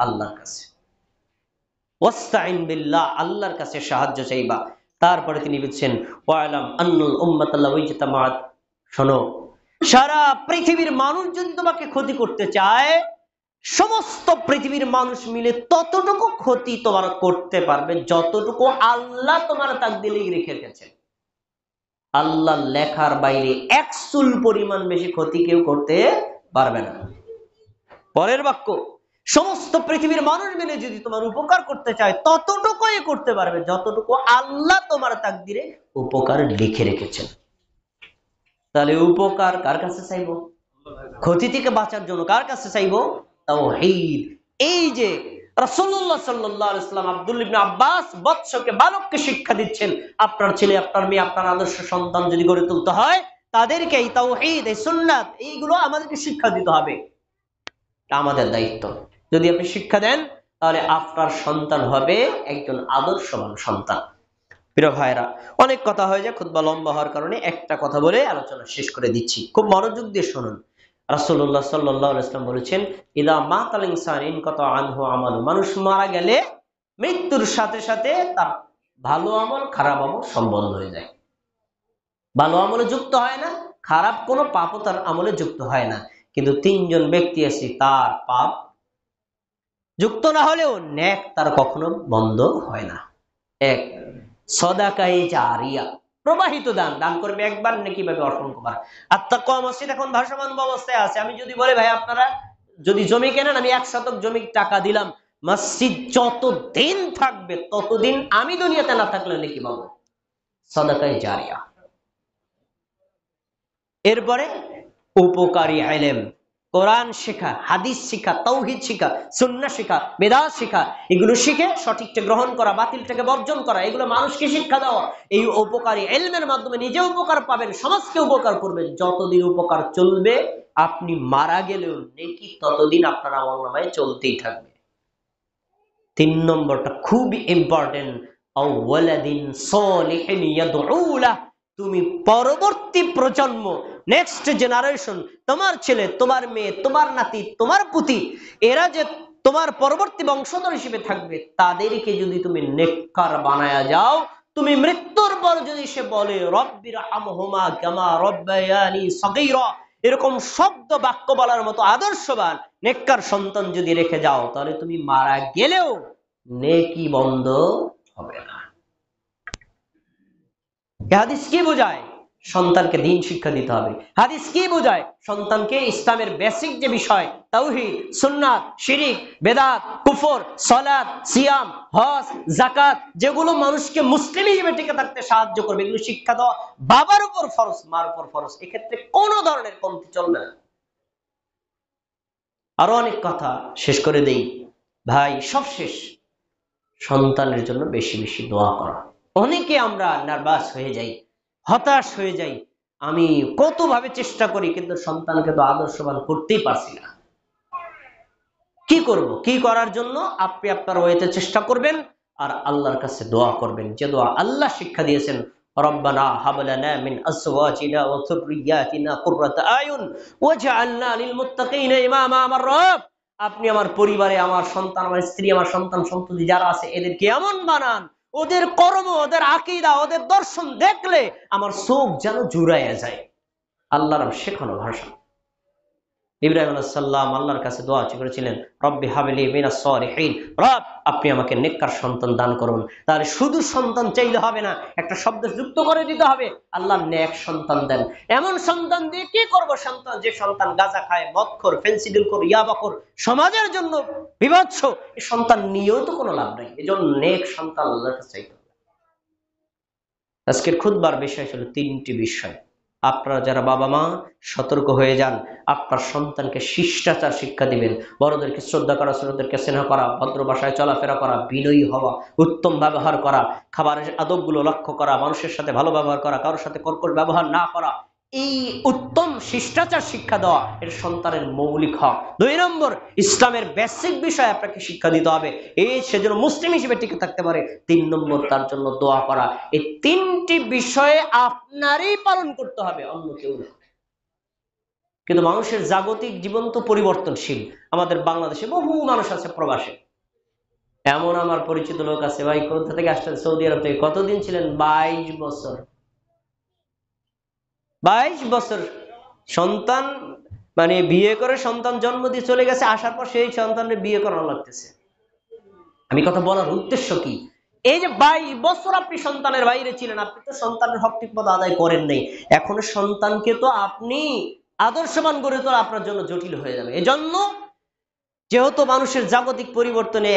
Speaker 1: আল্লাহর কাছে। ওয়াসতাইন বিল্লাহ, আল্লাহর কাছে সাহায্য চাইবা। তারপরে তিনি বলছেন ওয়ালাম আন্নাল উম্মাতা লাউ ইজতামাআত, শোনো, সারা পৃথিবীর মানুষ যদি তোমাকে ক্ষতি করতে চায়, সমস্ত পৃথিবীর মানুষ মিলে ততটুকু ক্ষতি তোমার করতে পারবে যতটুকু আল্লাহ তোমার তাকদীরে রেখে গেছেন। আল্লাহ লেখার বাইরে এক চুল পরিমাণ বেশি ক্ষতি কেউ করতে পারবে না। পরের বাক্য, সমস্ত পৃথিবীর মানুষ মিলে যদি তোমার উপকার করতে চায় ততটুকুই করতে পারবে যতটুকু আল্লাহ তোমার তাকদীরে উপকার লিখে রেখেছেন। তাহলে উপকার কার কাছে চাইবো? ক্ষতি থেকে বাঁচার জন্য কার কাছে চাইবো? তাওহীদ। এই যে রাসূলুল্লাহ সাল্লাল্লাহু আলাইহি ওয়াসাল্লাম আব্দুল্লাহ ইবনে আব্বাস বৎসকে, বালককে শিক্ষা দিচ্ছেন, আপনার ছেলে, আপনার মেয়ে, আপনার আদর্শ সন্তান যদি গড়ে তুলতে হয় তাদেরকে এই তাওহীদ, এই সুন্নাত, এইগুলো আমাদেরকে শিক্ষা দিতে হবে। আমাদের দায়িত্ব। যদি আপনি শিক্ষা দেন তাহলে আপনার সন্তান হবে একজন আদর্শবান সন্তান। প্রিয় ভাইরা, অনেক কথা হয়ে যায়, খুতবা লম্বা হওয়ার কারণে একটা কথা বলে আলোচনা শেষ করে দিচ্ছি। খুব মনোযোগ দিয়ে শুনুন। রাসূলুল্লাহ সাল্লাল্লাহু আলাইহি ওয়াসাল্লাম বলেছেন, ইদা মাতাল ইনসান ইনকাতা আনহু আমালু, মানুষ মারা গেলে মৃত্যুর সাথে সাথে তার ভালো আমল খারাপ আমল সম্বন্ধ হয়ে যায়। ভালো আমলে যুক্ত হয় না, খারাপ কোনো পাপও তার আমলে যুক্ত হয় না। কিন্তু তিনজন ব্যক্তি আছে, তার পাপ যুক্ত না হলেও নেক তার কখনো বন্ধ হয় না। এক, সদাকায়ে জারিয়া, প্রবাহিত দান। দান করবে একবার, নেকি পাবে অসংখ্যবার। আর তাকওয়া মসজিদ এখন ভাসমান অবস্থায় আছে। আমি যদি বলি ভাই আপনারা যদি জমি কেনেন, আমি 1 শতক জমি টাকা দিলাম, মসজিদ যতদিন থাকবে ততদিন আমি দুনিয়াতে না থাকলে নেকি পাবো। সদাকায়ে জারিয়া। এরপরে উপকারী ইলম, কোরআন শেখা, হাদিস শেখা, তাওহীদ শেখা, সুন্নাহ শেখা, বেদাত শেখা, এগুলো শিখে সঠিকটা গ্রহণ করা, বাতিলটাকে বর্জন করা, এগুলো মানুষকে শিক্ষা দেওয়া। এই উপকারী ইলমের মাধ্যমে নিজে উপকার পাবেন, সমাজকে উপকার করবেন। যতদিন উপকার চলবে, আপনি মারা গেলেও নেকি ততদিন আপনার আমলনামায় চলতেই থাকবে। 3 নম্বরটা খুবই ইম্পর্টেন্ট, আও ওয়ালাদিন সালিহিন ইয়াদউ লাহ, তুমি পরবর্তী প্রজন্ম, নেক্সট জেনারেশন, তোমার ছেলে, তোমার মেয়ে, তোমার নাতি, তোমার পুতি, এরা যে তোমার পরবর্তী বংশধর হিসেবে থাকবে, তাদেরকে যদি তুমি নেককার বানায়া যাও, তুমি মৃত্যুর পর যদি সে বলে রব্বিরহামহুমা কামা রব্বায়ানি সগীরা, এরকম শব্দ বাক্য বলার মতো আদর্শবান নেককার সন্তান যদি রেখে যাও, তাহলে তুমি মারা গেলেও নেকি বন্ধ হবে না। হাদিস কি বোঝায়? সন্তানকে দ্বীন শিক্ষা দিতে হবে। হাদিস কি বোঝায়? সন্তানকে ইসলামের বেসিক যে বিষয়, তাওহীদ, সুন্নাত, শিরক, বেদাত, কুফর, সালাত, সিয়াম, হজ, যাকাত, যেগুলো মানুষকে মুসলিম হিসেবে টিকে থাকতে সাহায্য করবে, এগুলো শিক্ষা দেওয়া বাবার উপর ফরজ, মার উপর ফরজ। এক্ষেত্রে কোনো ধরনের কমতি চলবে না। আরো অনেক কথা শেষ করে দেই ভাই, সবশেষ, সন্তানের জন্য বেশি বেশি দোয়া করা। অনেকে আমরা নার্ভাস হয়ে যাই, হতাশ হয়ে যাই, আমি কতভাবে চেষ্টা করি কিন্তু সন্তানকে তো আদর্শবান করতেই পারছি না। কি করব? কি করার জন্য আপনি আপনার ওয়েতে চেষ্টা করবেন আর আল্লাহর কাছে দোয়া করবেন, যে দোয়া আল্লাহ শিক্ষা দিয়েছেন, রব্বানা হাব লানা মিন আজওয়াজিনা ওয়া যুররিয়াতিনা কুররাতা আয়ুন ওয়াজআলনা লিল মুত্তাকিনা ইমামা। আমার রব, আপনি আমার পরিবারে, আমার সন্তান, আমার স্ত্রী, আমার সন্তান সন্ততি যারা আছে, এদেরকে এমন বানান, ওদের কর্ম, ওদের আকীদা, ওদের দর্শন দেখলে আমার চোখ যেন জুড়াইয়া যায়। আল্লাহর শেখানো ভাষা। ইব্রাহিম আলাইহিস সালাম আল্লাহর কাছে দোয়া করেছিলেন, রব্বি হাবলি মিনাস সালিহিন, রব আপনি আমাকে নেককার সন্তান দান করুন। তাহলে শুধু সন্তান চাইলে হবে না, একটা শব্দ যুক্ত করে দিতে হবে, আল্লাহ নেক সন্তান দেন। এমন সন্তান দিয়ে কি করব? সন্তান যে সন্তান গাঁজা খায়, মদখোর, ফেন্সিডিলখোর, ইয়াবাখোর, সমাজের জন্য বিভৎস, এই সন্তান নিয়েও তো কোনো লাভ নাই। এজন্য নেক সন্তান আল্লাহর কাছে চাইতে হবে। আজকের খুতবার বিষয় ছিল 3টি বিষয়। আপনারা যারা বাবা মা সতর্ক হয়ে যান, আপনার সন্তানকে শিষ্টাচার শিক্ষা দিবেন, বড়দেরকে শ্রদ্ধা করা, ছোটদেরকে স্নেহ করা, ভদ্র ভাষায় চলাফেরা করা, বিনয়ী হওয়া, উত্তম ব্যবহার করা, খাবারের আদবগুলো লক্ষ্য করা, মানুষের সাথে ভালো ব্যবহার করা, কারোর সাথে কর্কশ ব্যবহার না করা, এই উত্তম শিষ্টাচার শিক্ষা দেওয়া এটা সন্তানের মৌলিক হক। 2 নম্বর, ইসলামের বেসিক বিষয় আপনাকে শিক্ষা দিতে হবে, এই সেজন্য মুসলিম হিসেবে টিকে থাকতে পারে। 3 নম্বর, তার জন্য দোয়া করা। এই 3টি বিষয়ে আপনারই পালন করতে হবে, অন্য কেউ না। কিন্তু মানুষের জাগতিক জীবন তো পরিবর্তনশীল। আমাদের বাংলাদেশে বহু মানুষ আছে প্রবাসে। এমন আমার পরিচিত লোক আছে, ভাই কোথা থেকে আসছেন? সৌদি আরব থেকে। কতদিন ছিলেন? 22 বছর। 22 বছর সন্তান, মানে বিয়ে করে সন্তান জন্ম দিয়ে চলে গেছে, আসার পর সেই সন্তানের বিয়ে করানো লাগতেছে। আমি কথা বলার উদ্দেশ্য কি, এই যে 22 বছর আপনি সন্তানের বাইরে ছিলেন, আপনি তো সন্তানের হক ঠিক মতো আদায় করেন নাই। এখন সন্তানকে তো আপনি আদর্শবান গড়ে তোলা আপনার জন্য জটিল হয়ে যাবে। এজন্য যেহেতু মানুষের জাগতিক পরিবর্তনে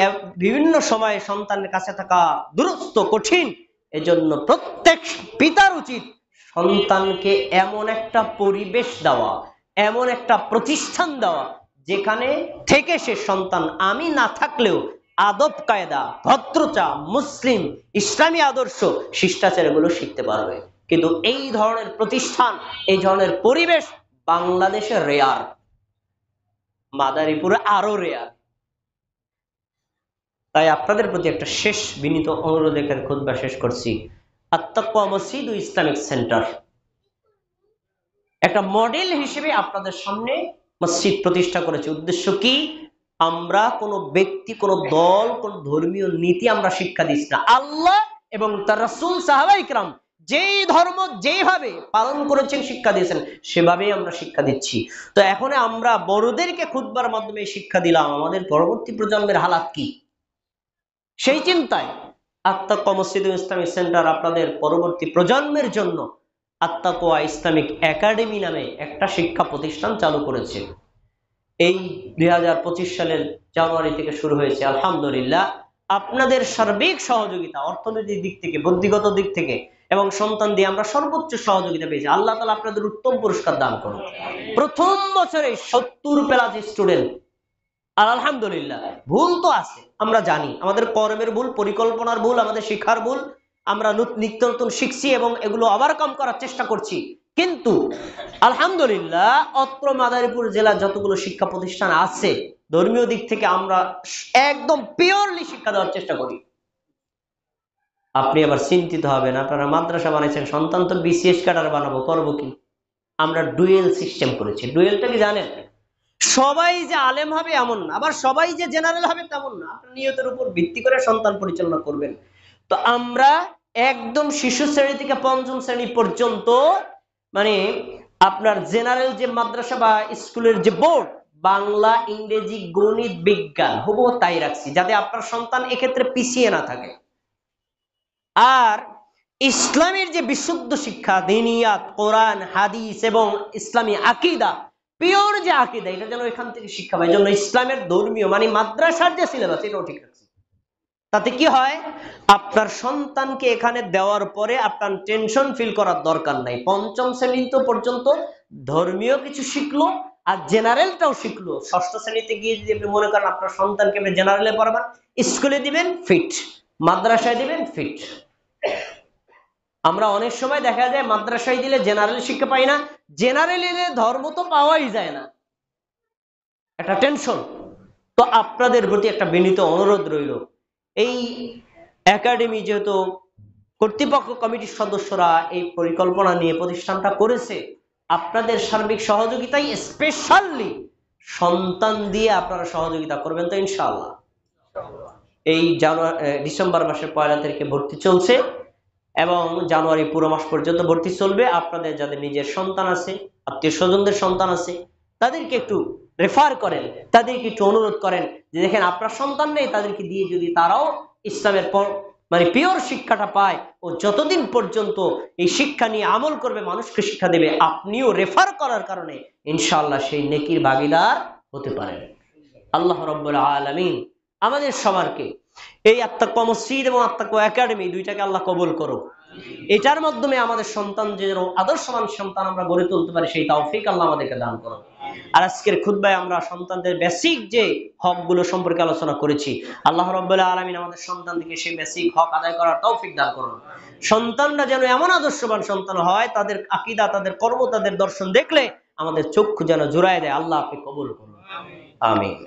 Speaker 1: বিভিন্ন সময়ে সন্তানের কাছে থাকা দুরস্ত কঠিন, এজন্য প্রত্যেক পিতার উচিত সন্তানকে এমন একটা পরিবেশ দেওয়া, এমন একটা প্রতিষ্ঠান দেওয়া, যেখানে থেকে সে সন্তান আমি না থাকলেও আদব কায়দা, ভদ্রতা, মুসলিম ইসলামী আদর্শ, শিষ্টাচার এগুলো শিখতে পারবে। কিন্তু এই ধরনের প্রতিষ্ঠান, এই ধরনের পরিবেশ বাংলাদেশে রেয়ার, মাদারীপুরে আরো রেয়ার। তাই আপনাদের প্রতি একটা শেষ বিনীত অনুরোধ এখানে খুতবা শেষ করছি। আত্তাকওয়া মসজিদ ও ইসলামিক সেন্টার একটা মডেল হিসেবে আপনাদের সামনে মসজিদ প্রতিষ্ঠা করেছে। উদ্দেশ্য কি? আমরা কোনো ব্যক্তি, কোনো দল, কোনো ধর্মীয় নীতি আমরা শিক্ষা দিচ্ছি না। আল্লাহ এবং তার রাসূল, সাহাবায়ে কিরাম যেই ধর্ম যেভাবে পালন করেছেন, শিক্ষা দিয়েছেন, সেভাবেই আমরা শিক্ষা দিচ্ছি। তো এখন আমরা বড়দেরকে খুতবার মাধ্যমে শিক্ষা দিলাম, আমাদের পরবর্তী প্রজন্মের হালাত কি, সেই চিন্তায় আত্তাকওয়া মসজিদ ও ইসলামিক সেন্টার আপনাদের পরবর্তী প্রজন্মের জন্য আত্তাকওয়া ইসলামিক একাডেমি নামে একটা শিক্ষা প্রতিষ্ঠান চালু করেছে। এই 2025 সালের জানুয়ারি থেকে শুরু হয়েছে। আলহামদুলিল্লাহ, আপনাদের সার্বিক সহযোগিতা, অর্থনৈতিক দিক থেকে, বুদ্ধিগত দিক থেকে এবং সন্তান দিয়ে আমরা সর্বোচ্চ সহযোগিতা পেয়েছি। আল্লাহ তাআলা আপনাদের উত্তম পুরস্কার দান করুন। প্রথম বছরে 70+ স্টুডেন্ট। আর আলহামদুলিল্লাহ, ভুল তো আছে, আমরা জানি, আমাদের কর্মের ভুল, পরিকল্পনার ভুল, আমাদের শিক্ষার ভুল, আমরা নিত্য নতুন শিখছি এবং এগুলো ওভারকাম করার চেষ্টা করছি। কিন্তু আলহামদুলিল্লাহ, অত্র মাদারীপুর জেলার যতগুলো শিক্ষা প্রতিষ্ঠান আছে, ধর্মীয় দিক থেকে আমরা একদম পিওরলি শিক্ষা দেওয়ার চেষ্টা করি। আপনি আবার চিন্তিত হবেন, আপনারা মাদ্রাসা বানাইছেন, সন্তান তো বিসিএস ক্যাডার বানাবো, করবো কি? আমরা ডুয়েল সিস্টেম করেছি। ডুয়েলটা কি জানেন? সবাই যে আলেম হবে এমন না, আবার সবাই যে জেনারেল হবে তেমন না। আপনার নিয়তের উপর ভিত্তি করে সন্তান পরিচালনা করবেন। তো আমরা একদম শিশু শ্রেণী থেকে 5ম শ্রেণী পর্যন্ত, মানে আপনার জেনারেল যে মাদ্রাসা বা স্কুলের যে বোর্ড, বাংলা, ইংরেজি, গণিত, বিজ্ঞান হুবহু তাই রাখছি, যাতে আপনার সন্তান এক্ষেত্রে পিছিয়ে না থাকে। আর ইসলামের যে বিশুদ্ধ শিক্ষা, দিনিয়াত, কোরআন, হাদিস এবং ইসলামী আকীদা, পিওর যে আকীদা, এটা যেন এখান থেকে শিক্ষা পায়। জন্য ইসলামের ধর্মীয় মানে মাদ্রাসার যে সিলেবাস, এটাও ঠিক রাখছি। তাতে কি হয়, আপনার সন্তানকে এখানে দেওয়ার পরে আপনার টেনশন ফিল করার দরকার নাই। 5ম শ্রেণী পর্যন্ত ধর্মীয় কিছু শিখলো আর জেনারেলটাও শিখলো। 6ষ্ঠ শ্রেণীতে গিয়ে যদি আপনি মনে করেন আপনার সন্তানকে আপনি জেনারেলে পড়াবেন, স্কুলে দিবেন ফিট, মাদ্রাসায় দিবেন ফিট। আমরা অনেক সময় দেখা যায় মাদ্রাসায় দিলে জেনারেল শিক্ষা পাই না, জেনারেলে ধর্ম তো পাওয়াই যায় না, একটা টেনশন। তো আপনাদের প্রতি একটা বিনীত অনুরোধ রইল, এই একাডেমি যেহেতু কর্তৃপক্ষ কমিটির সদস্যরা এই পরিকল্পনা নিয়ে প্রতিষ্ঠানটা করেছে, আপনাদের সার্বিক সহযোগিতাই, স্পেশালি সন্তান দিয়ে আপনারা সহযোগিতা করবেন তো ইনশাআল্লাহ। এই ডিসেম্বর মাসের 1 তারিখে ভর্তি চলছে এবং জানুয়ারি পুরো মাস পর্যন্ত ভর্তি চলবে। আপনাদের যাদের নিজের সন্তান আছে, আত্মীয় স্বজনদের সন্তান আছে, তাদেরকে একটু রেফার করেন, তাদেরকে একটু অনুরোধ করেন যে দেখেন আপনার সন্তান নেই, তাদেরকে দিয়ে যদি তারাও ইসলামের মানে পিওর শিক্ষাটা পায়, ও যতদিন পর্যন্ত এই শিক্ষা নিয়ে আমল করবে, মানুষকে শিক্ষা দেবে, আপনিও রেফার করার কারণে ইনশাআল্লাহ সেই নেকির ভাগীদার হতে পারেন। আল্লাহ রাব্বুল আলামিন আমাদের সবারকে এই আত্তাকওয়া মসজিদ এবং আত্তাকওয়া একাডেমি দুইটাকে আল্লাহ কবুল করুক। এটার মাধ্যমে আমাদের সন্তান যে আদর্শবান সন্তান আমরা গড়ে তুলতে পারি, সেই তৌফিক আল্লাহ আমাদেরকে দান করুন। আর আজকের খুতবায় আমরা সন্তানদের বেসিক যে হকগুলো সম্পর্কে আলোচনা করেছি, আল্লাহ রাব্বুল আলামিন আমাদের সন্তানদেরকে সেই বেসিক হক আদায় করার তৌফিক দান করুন। সন্তানরা যেন এমন আদর্শবান সন্তান হয়, তাদের আকীদা, তাদের কর্ম, তাদের দর্শন দেখলে আমাদের চক্ষু যেন জুড়ায় দেয়। আল্লাহ আপনি কবুল করুন, আমিন।